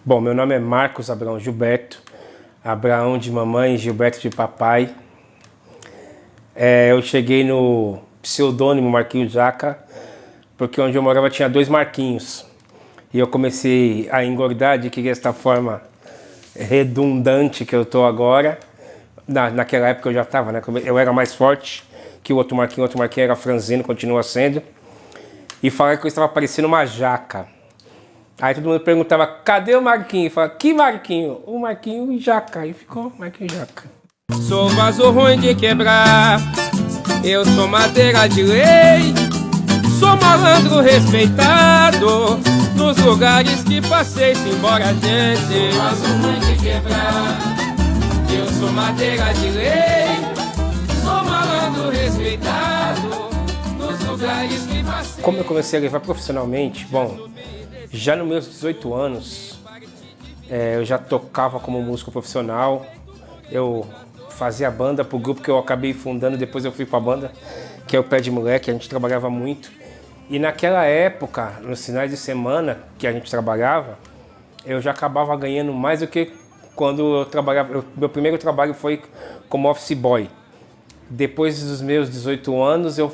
Bom, meu nome é Marcos Abraão Gilberto, Abraão de mamãe, Gilberto de papai. Eu cheguei no pseudônimo Marquinhos Jaca, porque onde eu morava tinha 2 Marquinhos. E eu comecei a engordar, adquirir esta forma redundante que eu tô agora. Naquela época eu já estava, né? Eu era mais forte que o outro Marquinho era franzino, continua sendo. E falaram que eu estava parecendo uma jaca. Aí todo mundo perguntava, cadê o Marquinho? Eu falava, que Marquinho? O Marquinho Jaca. Aí ficou Marquinho Jaca. Sou vaso ruim de quebrar, eu sou madeira de lei, sou malandro respeitado, nos lugares que passei, embora gente. Sou vaso ruim de quebrar, eu sou madeira de lei, sou malandro respeitado, nos lugares que passei. Como eu comecei a levar profissionalmente, bom, já nos meus 18 anos, eu já tocava como músico profissional, eu fazia banda pro grupo que eu acabei fundando, depois eu fui pra banda, que é o Pé de Moleque, a gente trabalhava muito. E naquela época, nos finais de semana que a gente trabalhava, eu já acabava ganhando mais do que quando eu trabalhava. Meu primeiro trabalho foi como office boy. Depois dos meus 18 anos, eu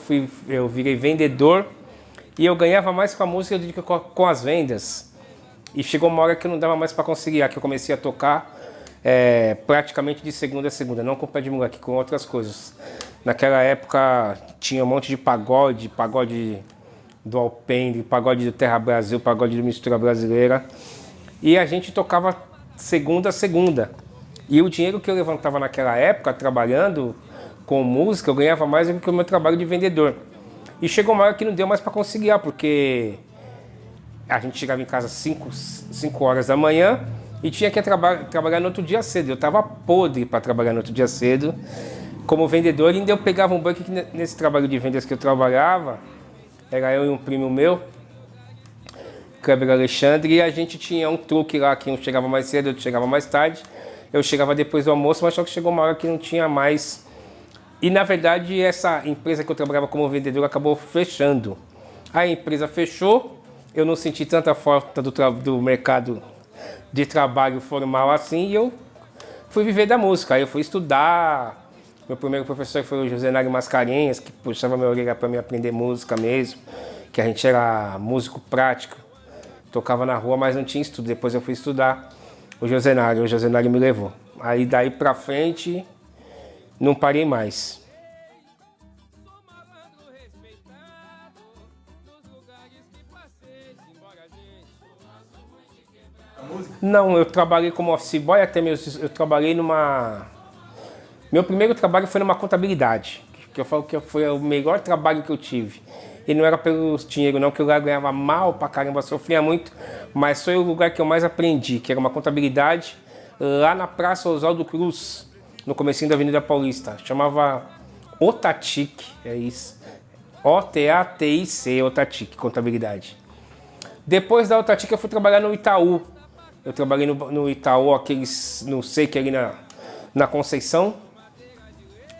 virei vendedor e eu ganhava mais com a música do que com as vendas. E chegou uma hora que eu não dava mais para conciliar, que eu comecei a tocar praticamente de segunda a segunda, não com o Pé de Moleque, com outras coisas. Naquela época tinha um monte de pagode do Alpendre, pagode do Terra Brasil, pagode do Mistura Brasileira. E a gente tocava segunda a segunda. E o dinheiro que eu levantava naquela época, trabalhando com música, eu ganhava mais do que o meu trabalho de vendedor. E chegou uma hora que não deu mais para conciliar, porque a gente chegava em casa às 5 horas da manhã e tinha que trabalhar no outro dia cedo. Eu estava podre para trabalhar no outro dia cedo como vendedor, e ainda eu pegava um banco que nesse trabalho de vendas que eu trabalhava, era eu e um primo meu, Kleber Alexandre, e a gente tinha um truque lá, que um chegava mais cedo, outro chegava mais tarde. Eu chegava depois do almoço, mas só que chegou uma hora que não tinha mais. E na verdade essa empresa que eu trabalhava como vendedor acabou fechando. A empresa fechou, eu não senti tanta falta do mercado de trabalho formal assim, e eu fui viver da música. Aí eu fui estudar. Meu primeiro professor foi o José Nário Mascarenhas, que puxava minha orelha para me aprender música mesmo, que a gente era músico prático, tocava na rua, mas não tinha estudo. Depois eu fui estudar o José Nário me levou. Aí daí pra frente não parei mais. Não, eu trabalhei como office boy eu trabalhei numa... Meu primeiro trabalho foi numa contabilidade, que eu falo que foi o melhor trabalho que eu tive. E não era pelo dinheiro não, que eu ganhava mal pra caramba, sofria muito, mas foi o lugar que eu mais aprendi, que era uma contabilidade lá na Praça Oswaldo Cruz, no comecinho da Avenida Paulista. Chamava Otatic, é isso. O-T-A-T-I-C, Otatic, contabilidade. Depois da Otatic eu fui trabalhar no Itaú. Eu trabalhei no Itaú, no SEIC ali na Conceição,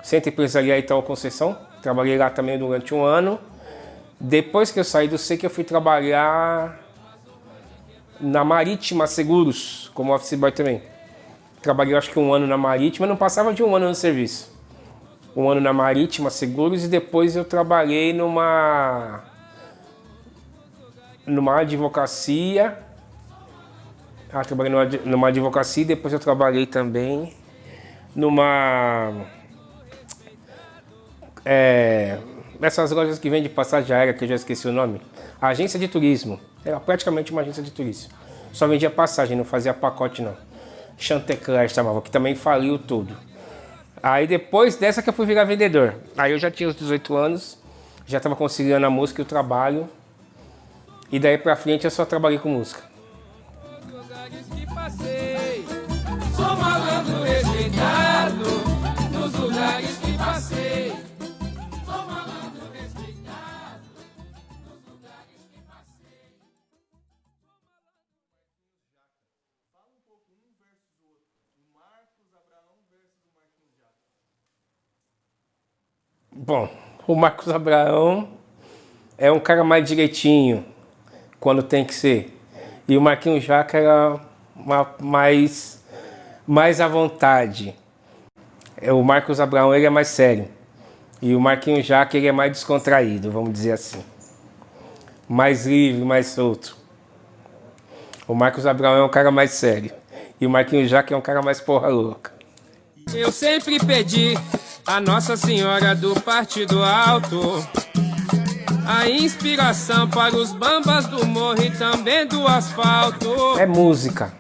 Centro Empresarial Itaú Conceição. Trabalhei lá também durante um ano. Depois que eu saí do SEIC, eu fui trabalhar na Marítima Seguros, como office boy também. Trabalhei acho que um ano na Marítima, não passava de um ano no serviço. Um ano na Marítima Seguros, e depois eu trabalhei numa advocacia. Trabalhei numa advocacia, e depois eu trabalhei também essas lojas que vendem passagem aérea, que eu já esqueci o nome. Agência de turismo. Era praticamente uma agência de turismo. Só vendia passagem, não fazia pacote não. Chantecler chamava, que também faliu tudo. Aí depois dessa que eu fui virar vendedor. Aí eu já tinha os 18 anos, já estava conciliando a música e o trabalho. E daí pra frente eu só trabalhei com música. Sou malandro respeitado, nos lugares que passei. Sou malandro respeitado, nos lugares que passei. Fala um pouco um versus o outro. O Marcos Abraão versus o Marquinhos Jaca. Bom, o Marcos Abraão é um cara mais direitinho, quando tem que ser. E o Marquinhos Jaca era mais à vontade. O Marcos Abraão, ele é mais sério. E o Marquinhos Jaque, ele é mais descontraído, vamos dizer assim. Mais livre, mais solto. O Marcos Abraão é um cara mais sério. E o Marquinhos Jaque é um cara mais porra louca. Eu sempre pedi a Nossa Senhora do Partido Alto a inspiração para os bambas do morro e também do asfalto. É música.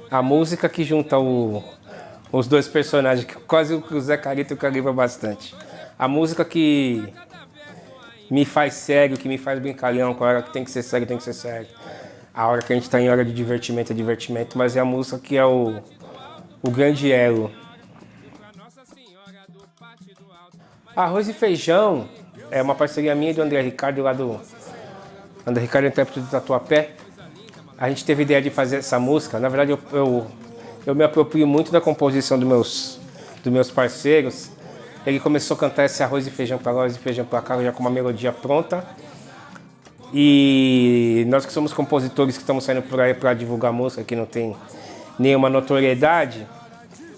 A música que junta os dois personagens, que quase o Zé Carito e o Caliba bastante. A música que me faz sério, que me faz brincalhão, com a hora que tem que ser sério, tem que ser sério. A hora que a gente tá em hora de divertimento é divertimento, mas é a música que é o grande elo. Arroz e Feijão é uma parceria minha e do André Ricardo, lá do André Ricardo, intérprete do Tatuapé. A gente teve a ideia de fazer essa música. Na verdade, eu me aproprio muito da composição dos meus parceiros. Ele começou a cantar esse Arroz e Feijão para lá, Arroz e Feijão para cá, já com uma melodia pronta. E nós que somos compositores que estamos saindo por aí para divulgar música, que não tem nenhuma notoriedade,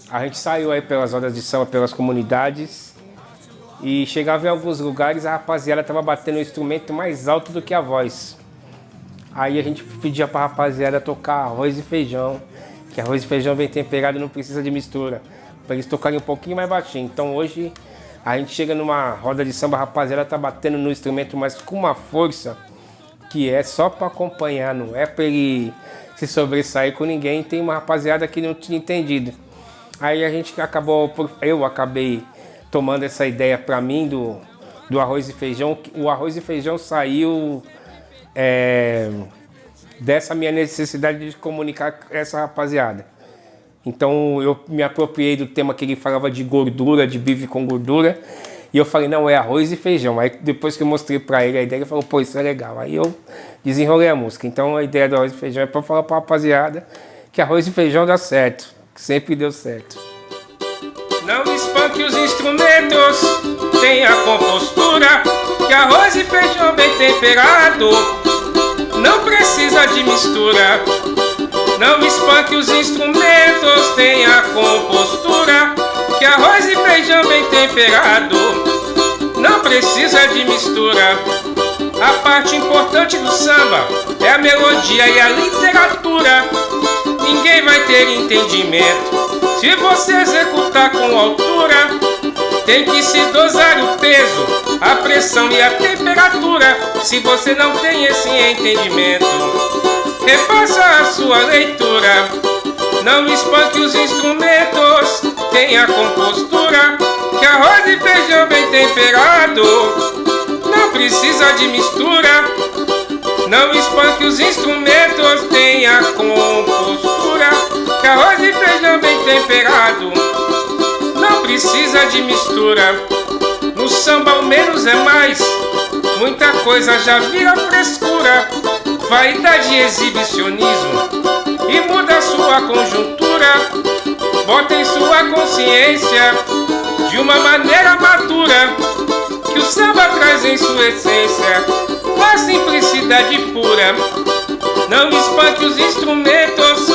a gente saiu aí pelas rodas de samba, pelas comunidades, e chegava em alguns lugares, a rapaziada estava batendo o instrumento mais alto do que a voz. Aí a gente pedia para a rapaziada tocar arroz e feijão, que arroz e feijão bem temperado não precisa de mistura, para eles tocarem um pouquinho mais baixinho. Então hoje a gente chega numa roda de samba, a rapaziada tá batendo no instrumento, mas com uma força que é só para acompanhar, não é para ele se sobressair com ninguém. Tem uma rapaziada que não tinha entendido. Aí a gente eu acabei tomando essa ideia para mim do arroz e feijão. O arroz e feijão saiu dessa minha necessidade de comunicar com essa rapaziada. Então eu me apropriei do tema que ele falava de gordura, de bife com gordura. E eu falei, não, é arroz e feijão. Aí depois que eu mostrei pra ele a ideia, ele falou, pô, isso é legal. Aí eu desenrolei a música. Então a ideia do arroz e feijão é pra falar pra rapaziada que arroz e feijão dá certo. Que sempre deu certo. Não espanque os instrumentos, tenha compostura, que arroz e feijão bem temperado não precisa de mistura. Não espanque os instrumentos, tenha compostura, que arroz e feijão bem temperado não precisa de mistura. A parte importante do samba é a melodia e a literatura. Ninguém vai ter entendimento se você executar com altura. Tem que se dosar o peso, a pressão e a temperatura. Se você não tem esse entendimento, refaça a sua leitura. Não espanque os instrumentos, tenha compostura, que arroz e feijão bem temperado não precisa de mistura. Não espanque os instrumentos, tenha compostura, que arroz e feijão bem temperado não precisa de mistura. No samba o menos é mais, muita coisa já vira frescura. Vaidade e exibicionismo e muda sua conjuntura. Bota em sua consciência de uma maneira madura que o samba traz em sua essência a simplicidade pura. Não espanque os instrumentos,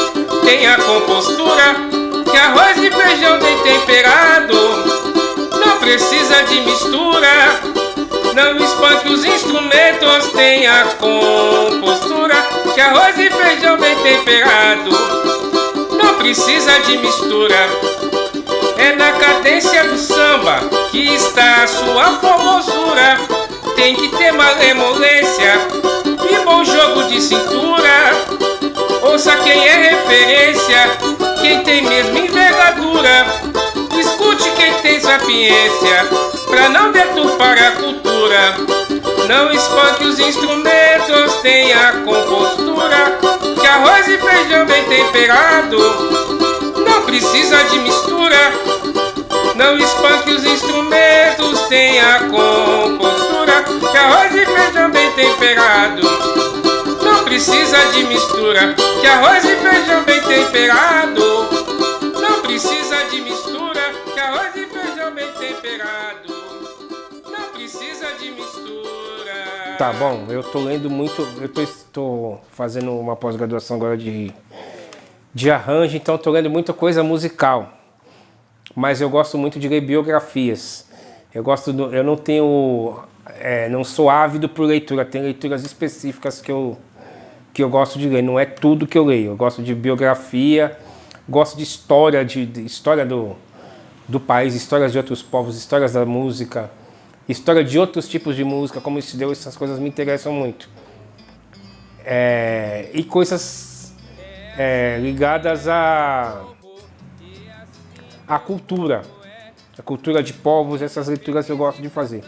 tenha compostura, que arroz e feijão bem temperado não precisa de mistura. Não espanque os instrumentos, tenha compostura, que arroz e feijão bem temperado não precisa de mistura. É na cadência do samba que está a sua formosura. Tem que ter malemolência e bom jogo de cintura. Ouça quem é referência, quem tem mesmo envergadura. Escute quem tem sapiência, pra não deturpar a cultura. Não espanque os instrumentos, tenha compostura, que arroz e feijão bem temperado não precisa de mistura. Não espanque os instrumentos, tenha compostura, que arroz e feijão bem temperado não precisa de mistura. Que arroz e feijão bem temperado não precisa de mistura. Que arroz e feijão bem temperado não precisa de mistura. Tá bom, eu tô lendo muito, tô fazendo uma pós-graduação agora de arranjo, então estou lendo muita coisa musical. Mas eu gosto muito de ler biografias. Eu não tenho, não sou ávido por leitura. Tem leituras específicas que eu gosto de ler. Não é tudo que eu leio. Eu gosto de biografia, gosto de história, de história do país, histórias de outros povos, histórias da música, história de outros tipos de música, como isso se deu, essas coisas me interessam muito. E coisas ligadas à cultura. A cultura de povos, essas leituras eu gosto de fazer.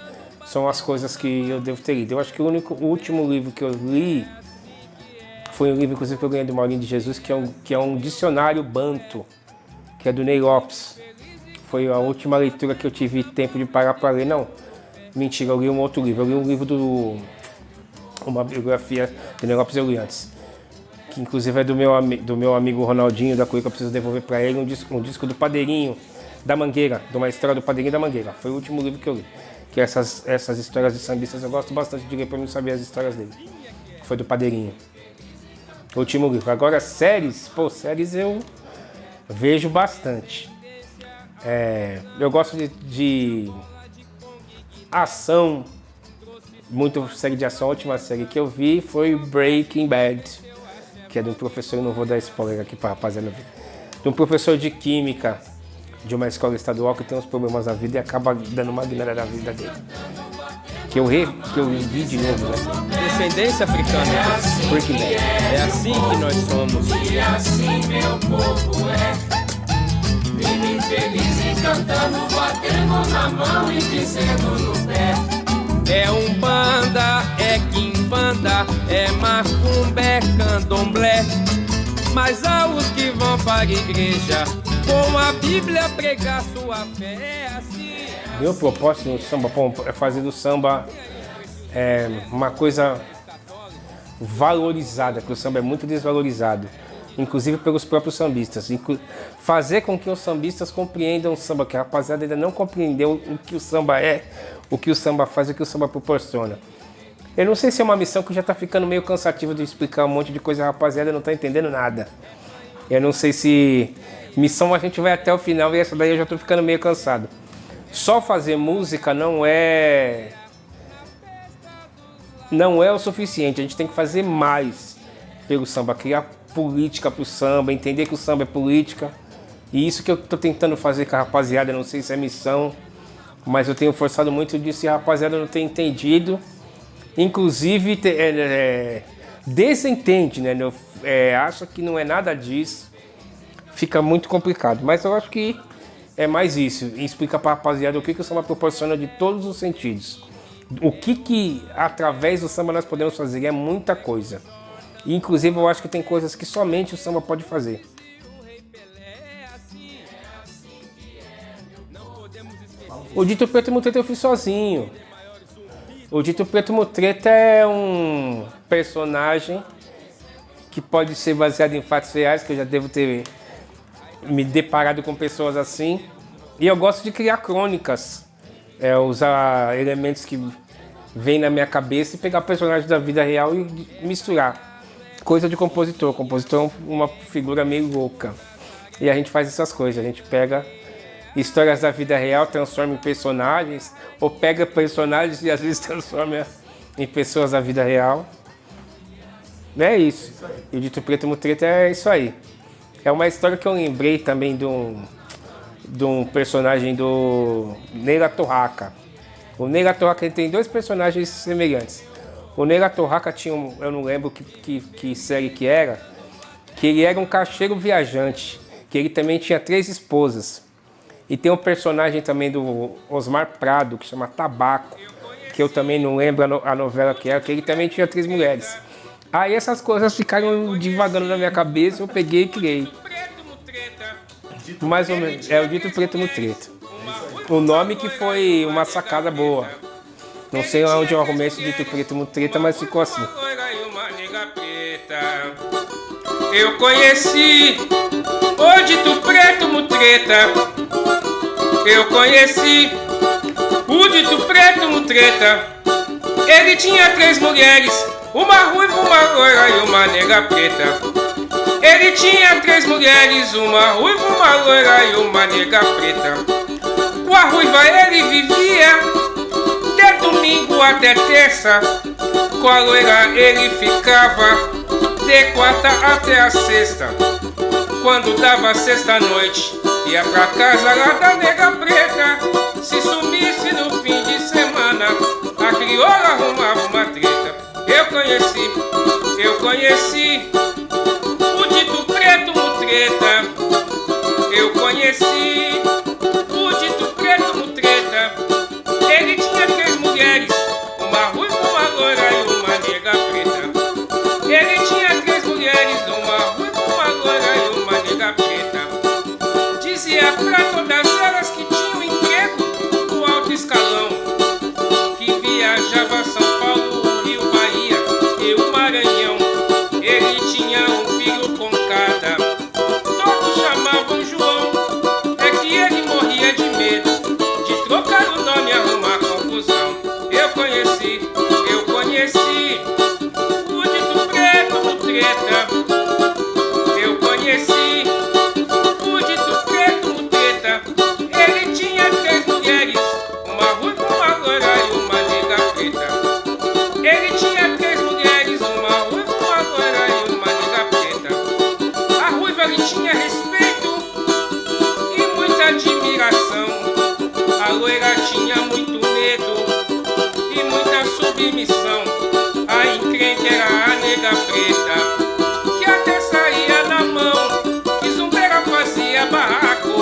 São as coisas que eu devo ter lido. Eu acho que o último livro que eu li foi um livro, inclusive, que eu ganhei do Maurinho de Jesus, que é um dicionário banto, que é do Ney Lopes. Foi a última leitura que eu tive tempo de parar para ler. Não, mentira, eu li um outro livro. Eu li um livro uma biografia do Ney Lopes, eu li antes. Que inclusive é do meu amigo Ronaldinho da Cuica, que eu preciso devolver para ele, um disco do Padeirinho da Mangueira, de uma história do Padeirinho da Mangueira. Foi o último livro que eu li. Que essas histórias de sambistas eu gosto bastante de ler para mim saber as histórias dele. Foi do Padeirinho. O último livro. Agora séries eu vejo bastante. Eu gosto de ação, muito série de ação. A última série que eu vi foi Breaking Bad, que é de um professor, eu não vou dar spoiler aqui para rapaziada ver, de um professor de química de uma escola estadual que tem uns problemas na vida e acaba dando uma guinada da vida dele. Que eu vi de novo, né? Descendência africana. Breaking Bad. É assim que nós somos. E assim meu povo vive feliz e cantando, batendo na mão e dizendo no pé. É Umbanda, é Quimbanda, é Macumbé, Candomblé. Mas há os que vão para a igreja com a Bíblia pregar sua fé. É assim. Meu propósito no samba é fazer do samba uma coisa valorizada, que o samba é muito desvalorizado, inclusive pelos próprios sambistas. Fazer com que os sambistas compreendam o samba, que a rapaziada ainda não compreendeu o que o samba é, o que o samba faz, o que o samba proporciona. Eu não sei se é uma missão que já está ficando meio cansativa de explicar um monte de coisa, a rapaziada não está entendendo nada. Eu não sei se missão a gente vai até o final e essa daí eu já estou ficando meio cansado. Só fazer música não é o suficiente, a gente tem que fazer mais pelo samba, criar política pro samba, entender que o samba é política. E isso que eu estou tentando fazer com a rapaziada, não sei se é missão, mas eu tenho forçado muito disso e a rapaziada não tem entendido. Inclusive desentende, né? Acha que não é nada disso, fica muito complicado. Mas eu acho que é mais isso, explica para a rapaziada o que o samba proporciona de todos os sentidos. O que através do samba nós podemos fazer é muita coisa. E, inclusive eu acho que tem coisas que somente o samba pode fazer. O Dito Preto Mutreta eu fiz sozinho. O Dito Preto Mutreta é um personagem que pode ser baseado em fatos reais, que eu já devo ter me deparado com pessoas assim. E eu gosto de criar crônicas, usar elementos que vêm na minha cabeça e pegar personagens da vida real e misturar. Coisa de compositor. O compositor é uma figura meio louca. E a gente faz essas coisas, a gente pega histórias da vida real, transforma em personagens, ou pega personagens e às vezes transforma em pessoas da vida real. É isso. E o Dito Preto Mutreta é isso aí. É uma história que eu lembrei também de um personagem do Neila Torraca. O Neila Torraca tem dois personagens semelhantes. O Neila Torraca tinha eu não lembro que série que era, que ele era um caixeiro viajante, que ele também tinha 3 esposas. E tem um personagem também do Osmar Prado, que chama Tabaco, que eu também não lembro a novela que era, que ele também tinha 3 mulheres. Aí essas coisas ficaram divagando na minha cabeça, eu peguei e criei. Mais ou menos, é o Dito Preto Mutreta. O nome que foi uma sacada boa. Não sei onde eu arrumei esse Dito Preto Mutreta, mas ficou assim. Eu conheci o Dito Preto Mutreta. Eu conheci o Dito Preto Mutreta. Ele tinha 3 mulheres, uma ruiva, uma loira e uma nega preta. Ele tinha 3 mulheres, uma ruiva, uma loira e uma nega preta. Com a ruiva ele vivia de domingo até terça. Com a loira ele ficava de quarta até a sexta. Quando dava sexta-noite, ia pra casa lá da nega preta. Se sumisse no fim de semana, a crioula arrumava uma treta. Eu conheci o dito preto mutreta. Eu conheci o dito preto mutreta. Ele tinha 3 mulheres, uma ruiva, uma loira e uma nega preta. Ele tinha 3 mulheres, uma ruiva, uma loira e uma nega preta. Dizia pra todas elas que tinham emprego no alto escalão, que viajava São Paulo, Rio, Bahia e o Maranhão. Ele tinha um filho com cada, todos chamavam João. É que ele morria de medo de trocar o nome e arrumar confusão. Eu conheci o dito preto mutreta. Eu conheci o dito preto mutreta. Ele tinha 3 mulheres, uma ruiva, uma loira e uma nega preta. Ele tinha 3 mulheres, uma ruiva, uma loira e uma nega preta. A ruiva lhe tinha respeito e muita admiração. A loira tinha muito medo e muita submissão. A encrenca era a nega preta, que até saía na mão, que zumbeira fazia barraco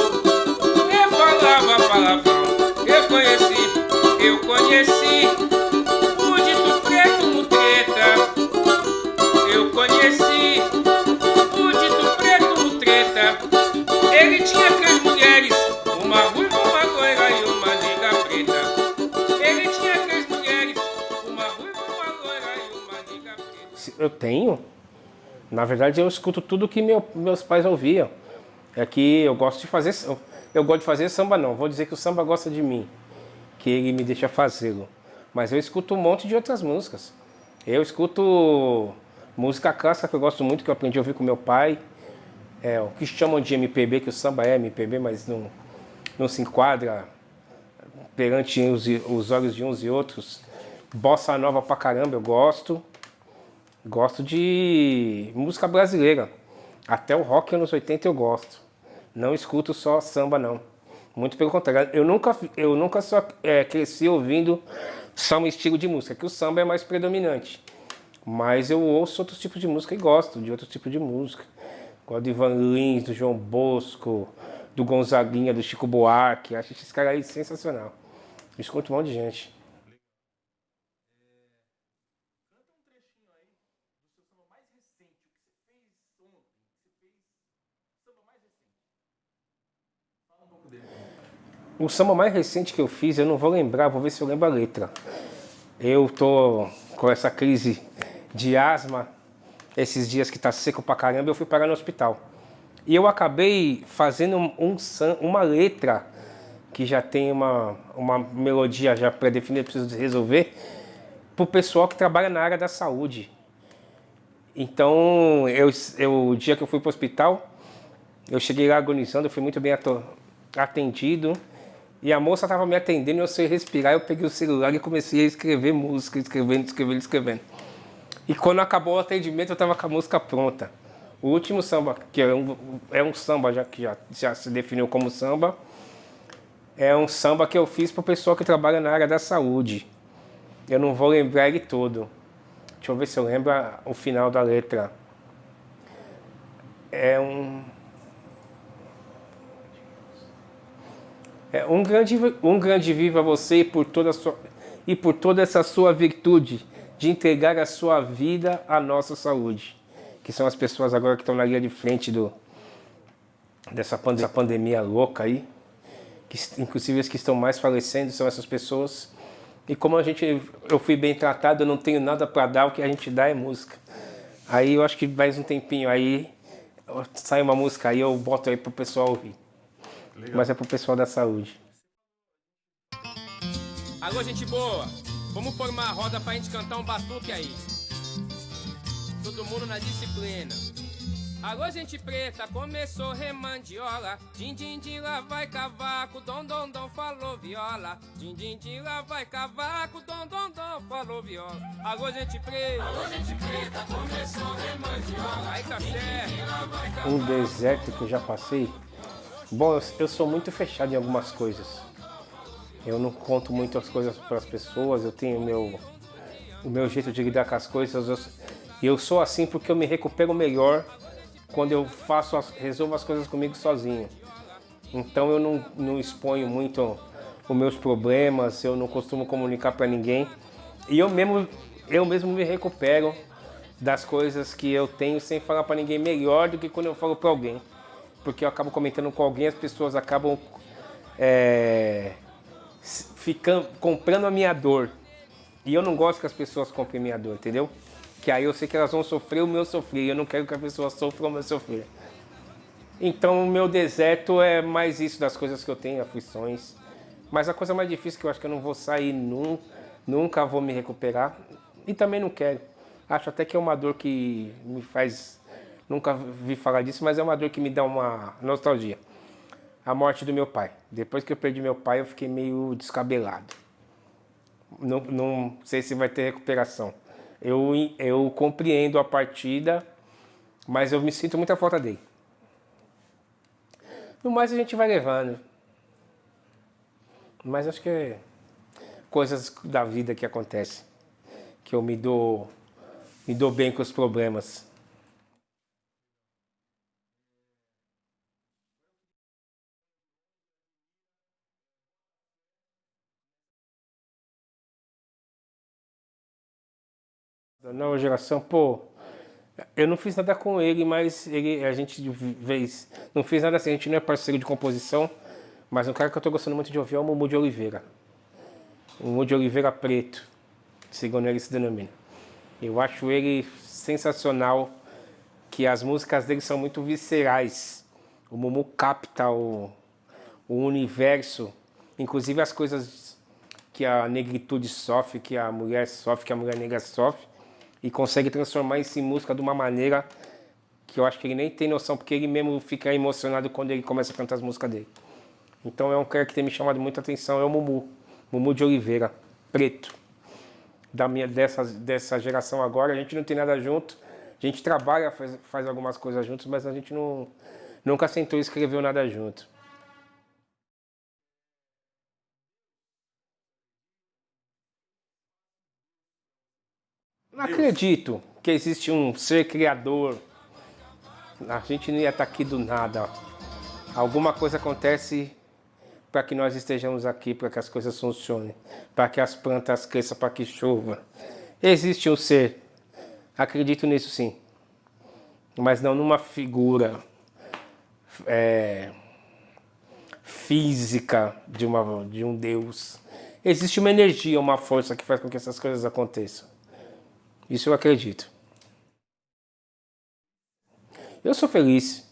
e falava palavrão. Eu conheci o dito preto mutreta. Eu conheci o dito preto mutreta. Ele tinha 3 mulheres, uma ruiva, uma loira e uma nega preta. Ele tinha 3 mulheres, uma ruiva, uma loira e uma nega preta. Eu tenho. Na verdade, eu escuto tudo que meus pais ouviam. É que eu gosto de fazer... Eu gosto de fazer samba, não. Vou dizer que o samba gosta de mim, que ele me deixa fazê-lo. Mas eu escuto um monte de outras músicas. Eu escuto música clássica que eu gosto muito, que eu aprendi a ouvir com meu pai. O que chamam de MPB, que o samba é MPB, mas não se enquadra perante os olhos de uns e outros. Bossa nova pra caramba, eu gosto. Gosto de música brasileira. Até o rock anos 80 eu gosto. Não escuto só samba, não. Muito pelo contrário. Eu nunca só cresci ouvindo só um estilo de música, que o samba é mais predominante. Mas eu ouço outros tipos de música e gosto de outros tipos de música. Gosto do Ivan Lins, do João Bosco, do Gonzaguinha, do Chico Buarque. Acho esse cara aí sensacional. Eu escuto um monte de gente. O samba mais recente que eu fiz, eu não vou lembrar, vou ver se eu lembro a letra. Eu tô com essa crise de asma, esses dias que tá seco pra caramba, eu fui parar no hospital. E eu acabei fazendo uma letra que já tem uma melodia já pré-definida, preciso resolver, pro pessoal que trabalha na área da saúde. Então, o dia que eu fui pro hospital, eu cheguei lá agonizando, eu fui muito bem atendido. E a moça estava me atendendo, eu sei respirar, eu peguei o celular e comecei a escrever música, escrevendo. E quando acabou o atendimento, eu estava com a música pronta. O último samba, que é um samba que já se definiu como samba, é um samba que eu fiz para o pessoal que trabalha na área da saúde. Eu não vou lembrar ele todo. Deixa eu ver se eu lembro o final da letra. Um grande viva você e por toda essa sua virtude de entregar a sua vida à nossa saúde. Que são as pessoas agora que estão na linha de frente dessa pandemia louca aí. Que, inclusive as que estão mais falecendo são essas pessoas. E como eu fui bem tratado, eu não tenho nada para dar, o que a gente dá é música. Aí eu acho que mais um tempinho aí, sai uma música aí, eu boto aí pro pessoal ouvir. Legal. Mas é pro pessoal da saúde. Alô, gente boa, vamos formar a roda pra gente cantar um batuque aí. Todo mundo na disciplina. Alô, gente preta, começou remandiola. Din, din, din, lá vai cavaco. Dom, dom, dom, falou viola. Din, din, din, lá vai cavaco. Dom, dom, dom, falou viola. Alô, gente preta, começou remandiola. Aí tá certo. Um deserto que eu já passei. Bom, eu sou muito fechado em algumas coisas. Eu não conto muito as coisas para as pessoas. Eu tenho o meu jeito de lidar com as coisas. E eu sou assim porque eu me recupero melhor quando eu resolvo as coisas comigo sozinho. Então eu não exponho muito os meus problemas, eu não costumo comunicar para ninguém. E eu mesmo me recupero das coisas que eu tenho sem falar para ninguém melhor do que quando eu falo para alguém. Porque eu acabo comentando com alguém, as pessoas acabam comprando a minha dor. E eu não gosto que as pessoas comprem minha dor, entendeu? Que aí eu sei que elas vão sofrer o meu sofrer, e eu não quero que a pessoa sofra o meu sofrer. Então o meu deserto é mais isso das coisas que eu tenho, aflições. Mas a coisa mais difícil que eu acho que eu não vou sair nunca vou me recuperar. E também não quero. Acho até que é uma dor que me faz... Nunca vi falar disso, mas é uma dor que me dá uma nostalgia. A morte do meu pai. Depois que eu perdi meu pai, eu fiquei meio descabelado. Não sei se vai ter recuperação. Eu compreendo a partida, mas eu me sinto muita falta dele. No mais a gente vai levando. Mas acho que é coisas da vida que acontecem. Que eu me dou bem com os problemas. Da nova geração, pô, eu não fiz nada com ele, mas a gente não fiz nada assim, a gente não é parceiro de composição, mas um cara que eu tô gostando muito de ouvir é o Mumu de Oliveira. O Mumu de Oliveira Preto, segundo ele se denomina. Eu acho ele sensacional, que as músicas dele são muito viscerais. O Mumu capta o universo, inclusive as coisas que a negritude sofre, que a mulher sofre, que a mulher negra sofre, e consegue transformar isso em música de uma maneira que eu acho que ele nem tem noção, porque ele mesmo fica emocionado quando ele começa a cantar as músicas dele. Então é um cara que tem me chamado muita atenção, é o Mumu de Oliveira, Preto. Dessa geração agora, a gente não tem nada junto, a gente trabalha, faz algumas coisas juntos, mas a gente nunca sentou e escreveu nada junto. Não acredito que existe um ser criador. A gente não ia estar aqui do nada. Alguma coisa acontece para que nós estejamos aqui, para que as coisas funcionem, para que as plantas cresçam, para que chova. Existe um ser. Acredito nisso sim. Mas não numa figura física de um Deus. Existe uma energia, uma força que faz com que essas coisas aconteçam. Isso eu acredito. Eu sou feliz.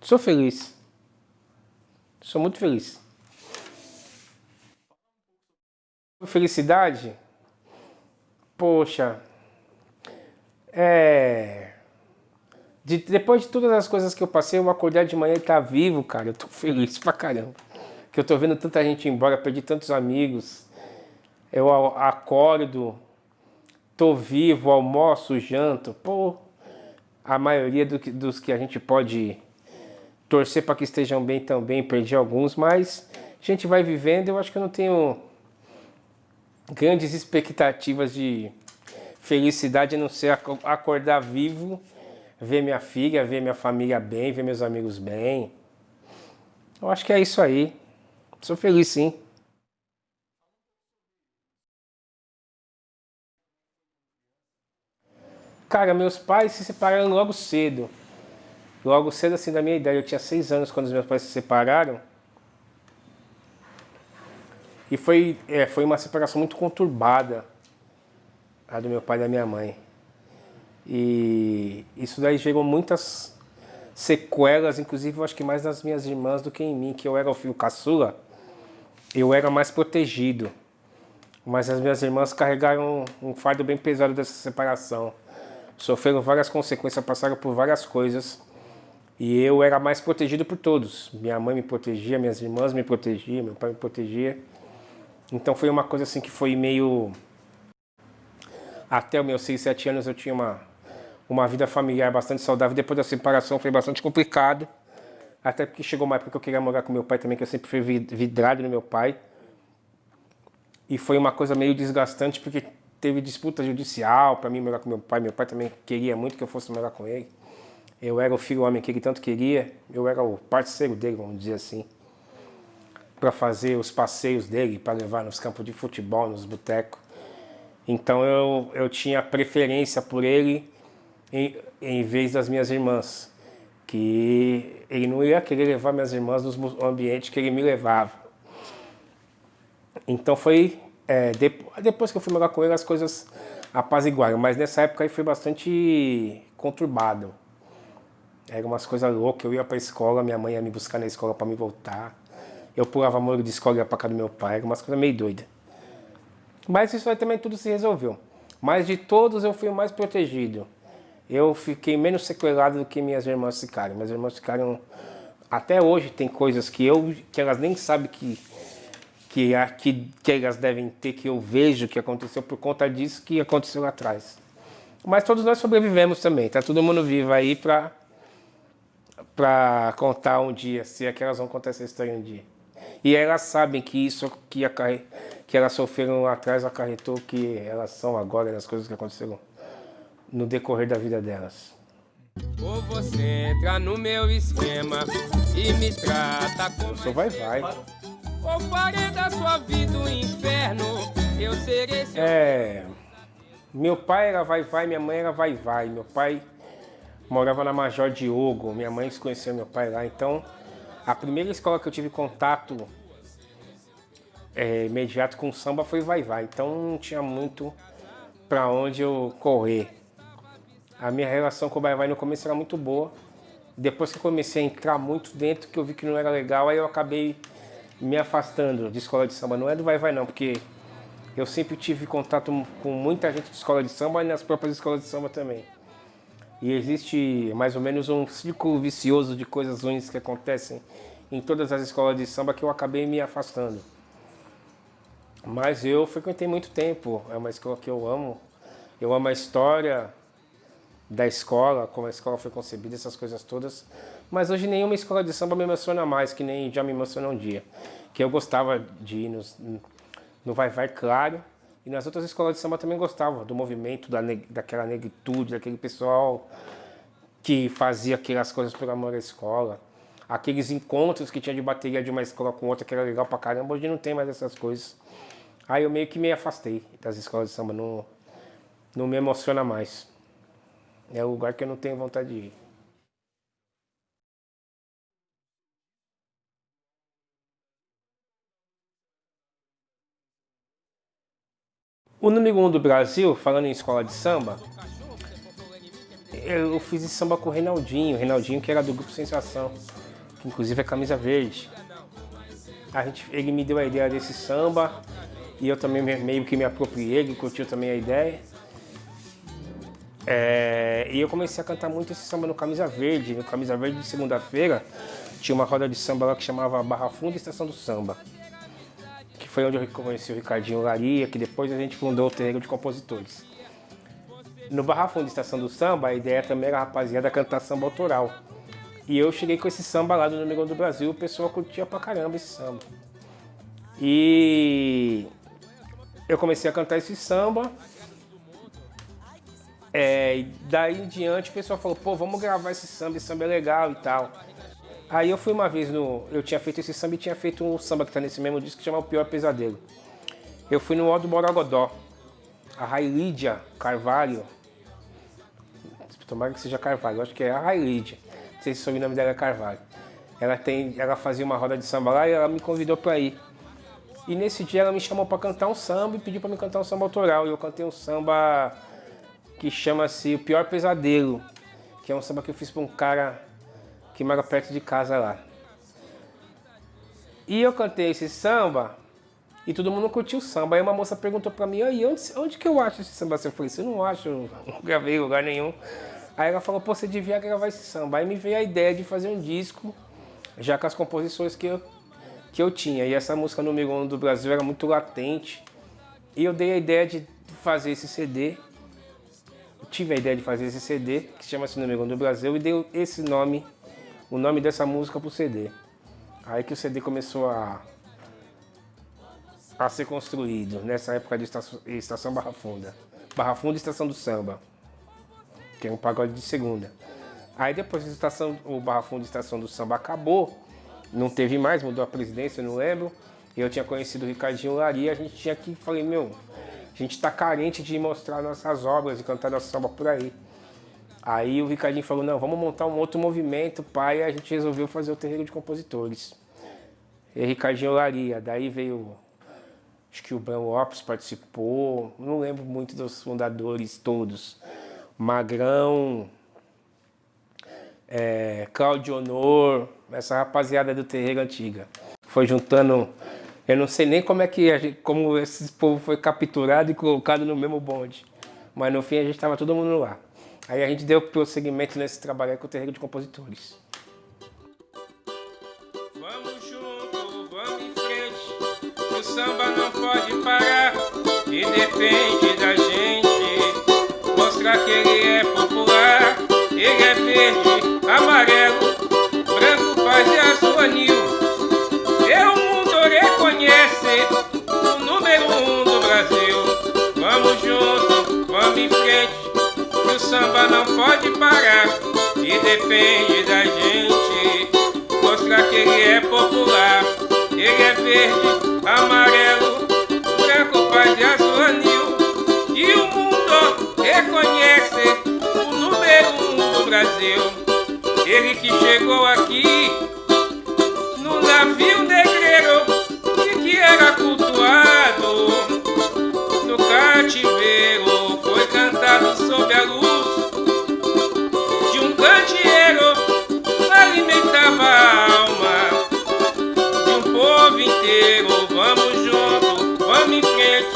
Sou feliz. Sou muito feliz. Felicidade? Poxa. Depois de todas as coisas que eu passei, eu acordar de manhã e estar vivo, cara. Eu tô feliz pra caramba. Que eu tô vendo tanta gente ir embora, perdi tantos amigos. Eu acordo, tô vivo, almoço, janto. Pô, a maioria dos que a gente pode torcer para que estejam bem também, perdi alguns, mas a gente vai vivendo. Eu acho que eu não tenho grandes expectativas de felicidade, a não ser acordar vivo, ver minha filha, ver minha família bem, ver meus amigos bem. Eu acho que é isso aí. Sou feliz sim. Cara, meus pais se separaram logo cedo. Logo cedo assim da minha idade. Eu tinha 6 anos quando os meus pais se separaram. E foi uma separação muito conturbada, a do meu pai e da minha mãe. E isso daí gerou muitas sequelas, inclusive eu acho que mais nas minhas irmãs do que em mim, que eu era o filho caçula, eu era mais protegido. Mas as minhas irmãs carregaram um fardo bem pesado dessa separação. sofreram várias consequências, passaram por várias coisas. E eu era mais protegido por todos. Minha mãe me protegia, minhas irmãs me protegiam, meu pai me protegia. Então foi uma coisa assim que foi meio... Até os meus 6, 7 anos eu tinha uma vida familiar bastante saudável. Depois da separação foi bastante complicado. Até porque chegou uma época que eu queria morar com meu pai também, que eu sempre fui vidrado no meu pai. E foi uma coisa meio desgastante, porque teve disputa judicial para mim morar com meu pai. Meu pai também queria muito que eu fosse morar com ele. Eu era o filho homem que ele tanto queria. Eu era o parceiro dele, vamos dizer assim. Para fazer os passeios dele, para levar nos campos de futebol, nos botecos. Então eu tinha preferência por ele em vez das minhas irmãs. Que ele não ia querer levar minhas irmãs nos ambientes que ele me levava. Então foi... depois que eu fui morar com ele, as coisas apaziguaram. Mas nessa época aí foi bastante conturbado. Eram umas coisas loucas. Eu ia para a escola, minha mãe ia me buscar na escola para me voltar. Eu pulava muro de escola e ia para casa do meu pai. Era umas coisas meio doidas. Mas isso aí também tudo se resolveu. Mas de todos eu fui o mais protegido. Eu fiquei menos sequelado do que minhas irmãs ficaram. Minhas irmãs ficaram... Até hoje tem coisas que elas nem sabem que elas devem ter, que eu vejo que aconteceu por conta disso que aconteceu lá atrás. Mas todos nós sobrevivemos também. Tá todo mundo vivo aí para contar um dia, se é que elas vão contar essa história um dia. E elas sabem que isso que elas sofreram lá atrás acarretou que elas são agora, as coisas que aconteceram no decorrer da vida delas. Ou você entra no meu esquema e me trata como... Eu sou vai-vai. Ou farei da sua vida um inferno, eu serei seu... Meu pai era vai-vai, minha mãe era vai-vai. Meu pai morava na Major Diogo, minha mãe conheceu meu pai lá. Então, a primeira escola que eu tive contato imediato com samba foi vai-vai. Então, não tinha muito para onde eu correr. A minha relação com o vai-vai no começo era muito boa. Depois que eu comecei a entrar muito dentro, que eu vi que não era legal, aí eu acabei me afastando de escola de samba. Não é do vai-vai não, porque eu sempre tive contato com muita gente de escola de samba e nas próprias escolas de samba também. E existe mais ou menos um círculo vicioso de coisas ruins que acontecem em todas as escolas de samba que eu acabei me afastando. Mas eu frequentei muito tempo, é uma escola que eu amo. Eu amo a história da escola, como a escola foi concebida, essas coisas todas. Mas hoje nenhuma escola de samba me emociona mais, que nem já me emocionou um dia. Que eu gostava de ir no vai-vai, claro. E nas outras escolas de samba também gostava do movimento, daquela negritude, daquele pessoal que fazia aquelas coisas por amor à escola. Aqueles encontros que tinha de bateria de uma escola com outra, que era legal pra caramba. Hoje não tem mais essas coisas. Aí eu meio que me afastei das escolas de samba, não me emociona mais. É um lugar que eu não tenho vontade de ir. O número 1 do Brasil, falando em escola de samba, eu fiz esse samba com o Reinaldinho que era do Grupo Sensação, que inclusive é camisa verde. Ele me deu a ideia desse samba e eu também meio que me apropriei, ele curtiu também a ideia. E eu comecei a cantar muito esse samba no Camisa Verde. No Camisa Verde de segunda-feira tinha uma roda de samba lá que chamava Barra Funda Estação do Samba, que foi onde eu conheci o Ricardinho Laria, que depois a gente fundou o Terreiro de Compositores. No Barra Funda Estação do Samba, a ideia também era a rapaziada cantar samba autoral. E eu cheguei com esse samba lá do número 1 do Brasil, o pessoal curtia pra caramba esse samba. E eu comecei a cantar esse samba. E daí em diante o pessoal falou, pô, vamos gravar esse samba é legal e tal. Aí eu fui uma vez eu tinha feito esse samba e tinha feito um samba que tá nesse mesmo disco que chama O Pior Pesadelo. Eu fui no Aldo Borogodó. A Railídia Carvalho, tomara que seja Carvalho, eu acho que é a Railídia, não sei se o sobrenome dela é Carvalho. Ela fazia uma roda de samba lá e ela me convidou para ir. E nesse dia ela me chamou para cantar um samba e pediu para me cantar um samba autoral. E eu cantei um samba que chama-se O Pior Pesadelo, que é um samba que eu fiz para um cara que mora perto de casa lá. E eu cantei esse samba e todo mundo curtiu o samba. Aí uma moça perguntou pra mim, aí, onde que eu acho esse samba? Eu falei, você não acha, eu não gravei em lugar nenhum. Aí ela falou, pô, você devia gravar esse samba. Aí me veio a ideia de fazer um disco, já com as composições que eu tinha. E essa música número 1 do Brasil era muito latente. E eu dei a ideia de fazer esse CD. Eu tive a ideia de fazer esse CD, que chama-se Número 1 do Brasil, e dei esse nome, o nome dessa música pro CD. Aí que o CD começou a ser construído, nessa época de Estação Barra Funda. Barra Funda e Estação do Samba, que é um pagode de segunda. Aí depois o Barra Funda e Estação do Samba acabou, não teve mais, mudou a presidência, eu não lembro. Eu tinha conhecido o Ricardinho Lari, a gente tinha que, falei, meu, a gente tá carente de mostrar nossas obras e cantar nosso samba por aí. Aí o Ricardinho falou, não, vamos montar um outro movimento, pai, e a gente resolveu fazer o Terreiro de Compositores. E Ricardinho Laria, daí veio, acho que o Brão Lopes participou, não lembro muito dos fundadores todos. Magrão, Cláudio Honor, essa rapaziada do Terreiro Antiga. Foi juntando, eu não sei nem como é que como esse povo foi capturado e colocado no mesmo bonde. Mas no fim a gente estava todo mundo lá. Aí a gente deu prosseguimento nesse trabalho com o Terreiro de Compositores. Vamos junto, vamos em frente, o samba não pode parar, e depende da gente mostrar que ele é popular. Ele é verde, amarelo, branco, paz e azul anil. O mundo reconhece o número 1 do Brasil. Vamos junto, vamos em frente, que o samba não pode parar, e depende da gente mostrar que ele é popular. Ele é verde, amarelo, branco, paz e azul anil. E o mundo reconhece o número 1 do Brasil. Ele que chegou aqui no navio negreiro e que era cultuado no cativeiro, foi cantado sob a luz de um candeeiro, alimentava a alma de um povo inteiro. Vamos junto, vamos em frente,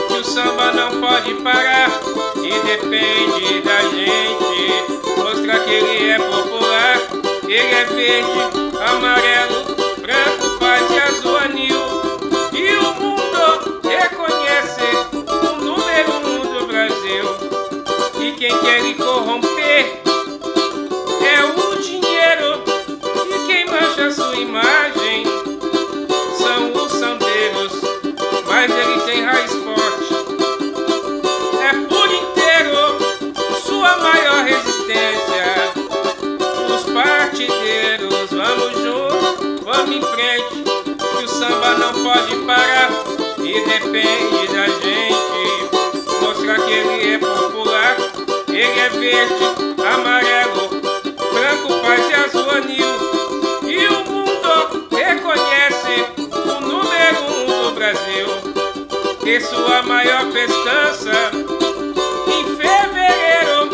que o samba não pode parar, e depende da gente mostrar que ele é popular. Ele é verde, amarelo, branco, paz e azul anil. E o mundo reconhece o número 1 do Brasil. E quem quer lhe corromper é o dinheiro. E quem mancha sua imagem são os sambeiros. Mas ele tem raiz forte, é por inteiro sua maior resistência. Os partideiros, vamos juntos, vamos em frente, que o samba não pode parar, e depende da gente mostrar que ele é popular. Ele é verde, amarelo, branco, paz e azul anil. E o mundo reconhece o número 1 do Brasil. E sua maior festança em fevereiro,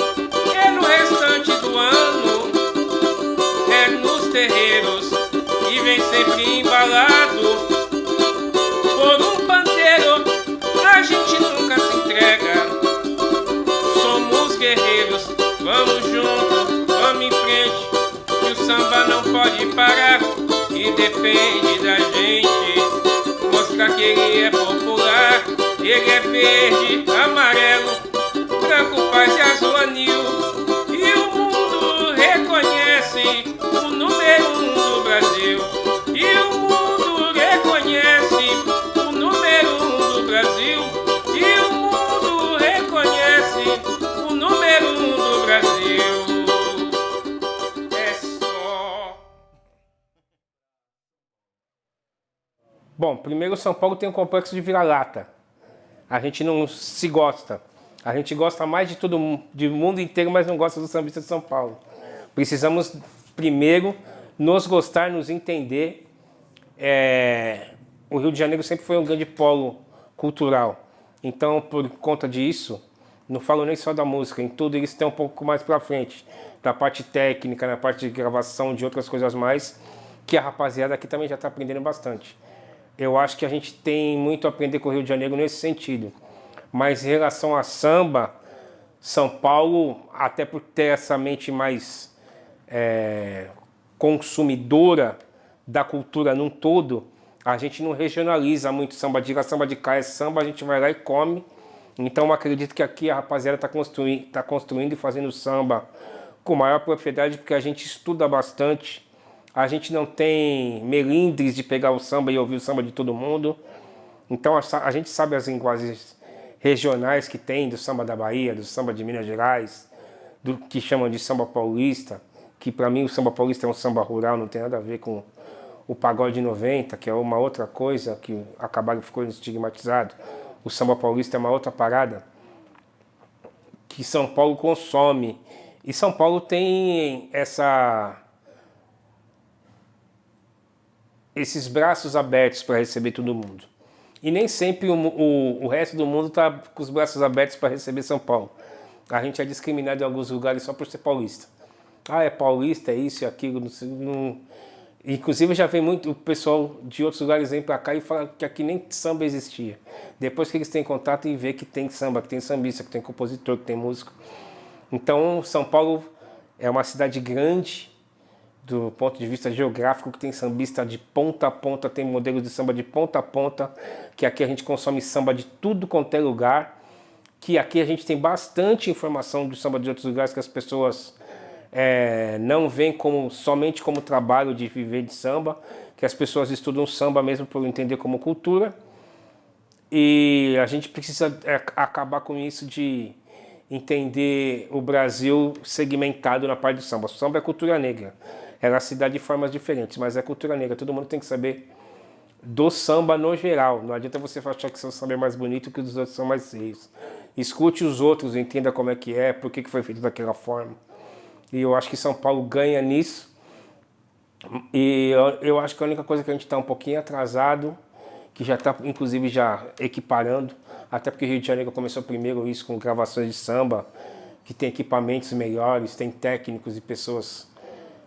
é no restante do ano, é nos terreiros, e vem sempre embalado por um pandeiro. A gente nunca se entrega, somos guerreiros. Vamos juntos, vamos em frente, que o samba não pode parar, e depende da gente mostrar que ele é popular. Ele é verde, amarelo, branco, paz e azul anil. E o mundo reconhece o número 1 do Brasil. E o mundo reconhece o número 1 do Brasil. E o mundo reconhece o número 1 do Brasil. É só. Bom, primeiro São Paulo tem um complexo de vira-lata. A gente não se gosta. A gente gosta mais de todo do mundo inteiro, mas não gosta do sambista de São Paulo. Precisamos primeiro nos gostar, nos entender. O Rio de Janeiro sempre foi um grande polo cultural. Então, por conta disso, não falo nem só da música, em tudo eles estão um pouco mais para frente. Da parte técnica, na parte de gravação, de outras coisas mais, que a rapaziada aqui também já está aprendendo bastante. eu acho que a gente tem muito a aprender com o Rio de Janeiro nesse sentido. Mas em relação a samba, São Paulo, até por ter essa mente mais consumidora da cultura num todo, a gente não regionaliza muito samba de lá, samba de cá é samba, a gente vai lá e come. Então eu acredito que aqui a rapaziada tá construindo e fazendo samba com maior propriedade, porque a gente estuda bastante. A gente não tem melindres de pegar o samba e ouvir o samba de todo mundo. Então a gente sabe as linguagens regionais que tem, do samba da Bahia, do samba de Minas Gerais, do que chamam de samba paulista, que para mim o samba paulista é um samba rural, não tem nada a ver com o pagode 90, que é uma outra coisa que acabaram ficando estigmatizado. O samba paulista é uma outra parada que São Paulo consome. E São Paulo tem esses braços abertos para receber todo mundo. E nem sempre o resto do mundo está com os braços abertos para receber São Paulo. A gente é discriminado em alguns lugares só por ser paulista. Ah, é paulista, é isso e aquilo. Não... Inclusive já vem muito o pessoal de outros lugares vem para cá e fala que aqui nem samba existia. Depois que eles têm contato e vê que tem samba, que tem sambista, que tem compositor, que tem músico. Então São Paulo é uma cidade grande do ponto de vista geográfico, que tem sambista de ponta a ponta, tem modelos de samba de ponta a ponta, que aqui a gente consome samba de tudo quanto é lugar, que aqui a gente tem bastante informação do samba de outros lugares que as pessoas não veem somente como trabalho de viver de samba, que as pessoas estudam samba mesmo por entender como cultura. E a gente precisa acabar com isso de entender o Brasil segmentado na parte do samba. O samba é cultura negra. Ela se dá de formas diferentes, mas é cultura negra. Todo mundo tem que saber do samba no geral. Não adianta você achar que seu samba é mais bonito que os outros são mais feios. Escute os outros, entenda como é que é, por que foi feito daquela forma. E eu acho que São Paulo ganha nisso. E eu acho que a única coisa que a gente está um pouquinho atrasado, que já está inclusive já equiparando, até porque o Rio de Janeiro começou primeiro isso com gravações de samba, que tem equipamentos melhores, tem técnicos e pessoas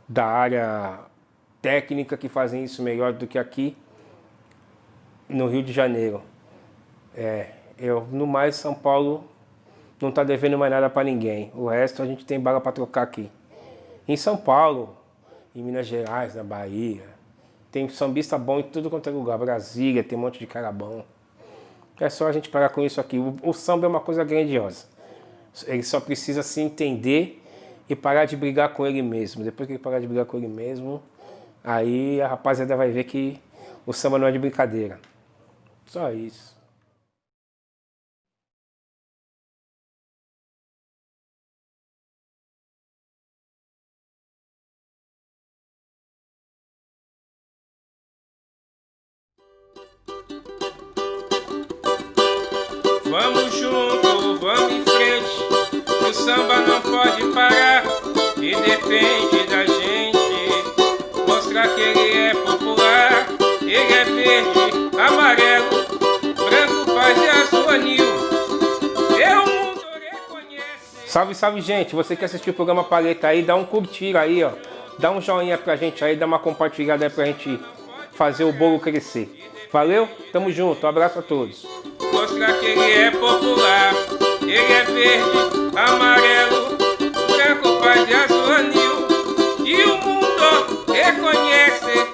da área técnica que fazem isso melhor do que aqui no Rio de Janeiro. No mais, São Paulo não está devendo mais nada para ninguém. O resto a gente tem bala para trocar aqui. Em São Paulo, em Minas Gerais, na Bahia, tem sambista bom em tudo quanto é lugar. Brasília, tem um monte de cara bom. É só a gente parar com isso aqui. O samba é uma coisa grandiosa. Ele só precisa se entender e parar de brigar com ele mesmo. Depois que ele parar de brigar com ele mesmo, aí a rapaziada vai ver que o samba não é de brincadeira. Só isso. Vamos junto, vamos em frente, o samba não pode parar, e depende da gente mostrar que ele é popular. Ele é verde, amarelo, branco, paz e azul anil. O mundo reconhece. Salve, salve, gente! Você que assistiu o programa Paleta aí, dá um curtir aí, ó. Dá um joinha pra gente aí, dá uma compartilhada aí pra gente fazer o bolo crescer. Valeu? Tamo junto, um abraço a todos. Mostrar que ele é popular. Ele é verde, amarelo, branco, paz e azul anil. E o mundo reconhece.